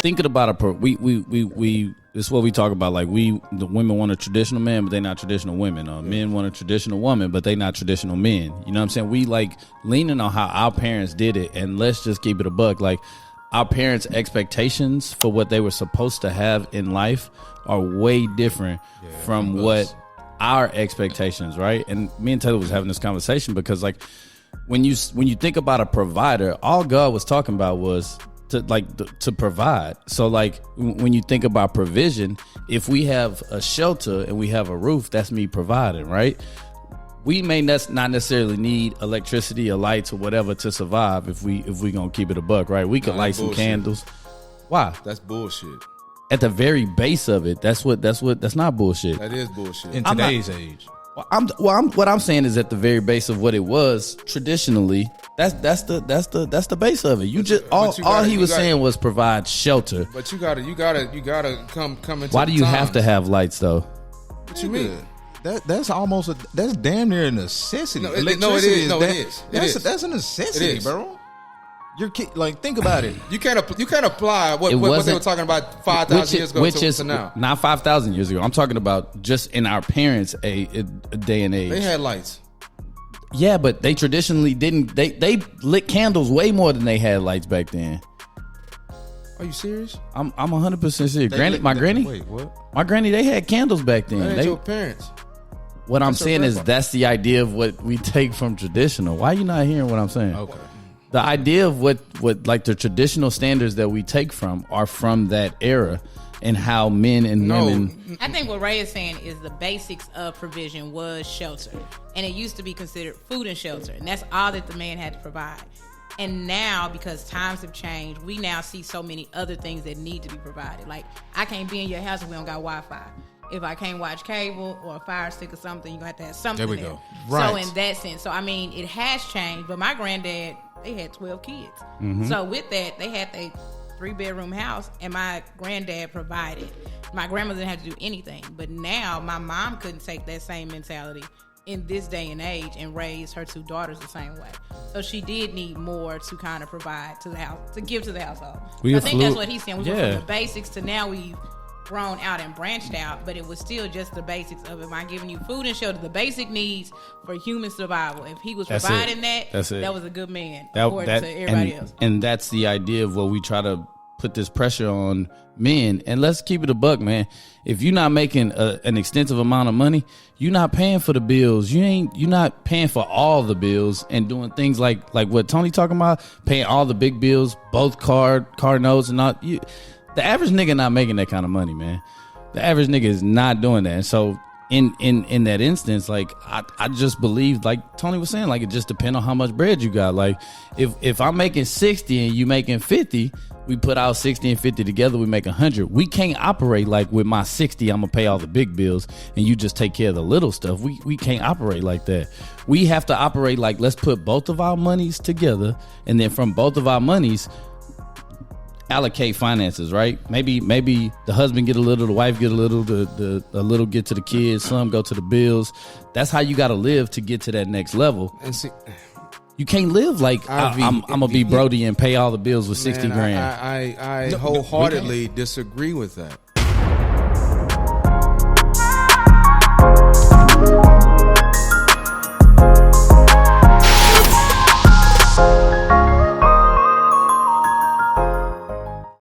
thinking about we this is what we talk about. Like the women want a traditional man, but they not traditional women. Men want a traditional woman, but they not traditional men. You know what I'm saying? We like leaning on how our parents did it, and let's just keep it a buck. Like our parents' expectations for what they were supposed to have in life are way different from what our expectations, right? And me and Taylor was having this conversation because like when you think about a provider, all God was talking about was to provide. So like when you think about provision, if we have a shelter and we have a roof, that's me providing, right? We may not necessarily need electricity or lights or whatever to survive if we gonna keep it a buck, right? We could light some candles. Why? That's bullshit. At the very base of it, that's not bullshit. That is bullshit in today's age. What I'm saying is at the very base of what it was traditionally. That's the base of it. You just all he was saying was provide shelter. But you gotta come into. Why do you have to have lights though? What you mean? That's damn near a necessity. No, it is. That's a necessity, bro. Like, think about it. You can't apply what they were talking about 5,000 years ago to now. Not 5,000 years ago. I'm talking about just in our parents' a day and age. They had lights. Yeah, but they traditionally didn't. They lit candles way more than they had lights back then. Are you serious? I'm 100% serious. My granny. Wait, what? My granny, they had candles back then. That ain't your parents. What I'm saying is that's the idea of what we take from traditional. Why are you not hearing what I'm saying? Okay. The idea of what like the traditional standards that we take from are from that era and how men and women. I think what Ray is saying is the basics of provision was shelter. And it used to be considered food and shelter. And that's all that the man had to provide. And now, because times have changed, we now see so many other things that need to be provided. Like, I can't be in your house if we don't got Wi-Fi. If I can't watch cable or a Fire Stick or something, you're going to have something there. There we go. Right. So in that sense, so I mean, it has changed. But my granddad, they had 12 kids. Mm-hmm. So with that, they had a 3-bedroom house, and my granddad provided. My grandmother didn't have to do anything. But now, my mom couldn't take that same mentality in this day and age and raise her 2 daughters the same way. So she did need more to kind of provide to the house, to give to the household. So I think that's what he's saying. We went from the basics to now we've grown out and branched out, but it was still just the basics of, am I giving you food and shelter, the basic needs for human survival. If he was providing that was a good man according to everybody else. And that's the idea of what we try to put this pressure on men. And let's keep it a buck, man. If you're not making an extensive amount of money, you're not paying for the bills. You're not paying for all the bills and doing things like what Tony talking about, paying all the big bills, both car notes and all. The average nigga not making that kind of money, man. The average nigga is not doing that. And so in that instance, like I just believe, like Tony was saying, like it just depends on how much bread you got. Like if I'm making 60 and you making 50, we put out 60 and 50 together, we make 100. We can't operate like with my 60, I'm gonna pay all the big bills and you just take care of the little stuff. We can't operate like that. We have to operate like, let's put both of our monies together, and then from both of our monies, allocate finances, right? Maybe the husband get a little, the wife get a little, the little get to the kids, some go to the bills. That's how you got to live to get to that next level. And see, you can't live like I'm gonna be Brody and pay all the bills with 60 grand. I wholeheartedly disagree with that.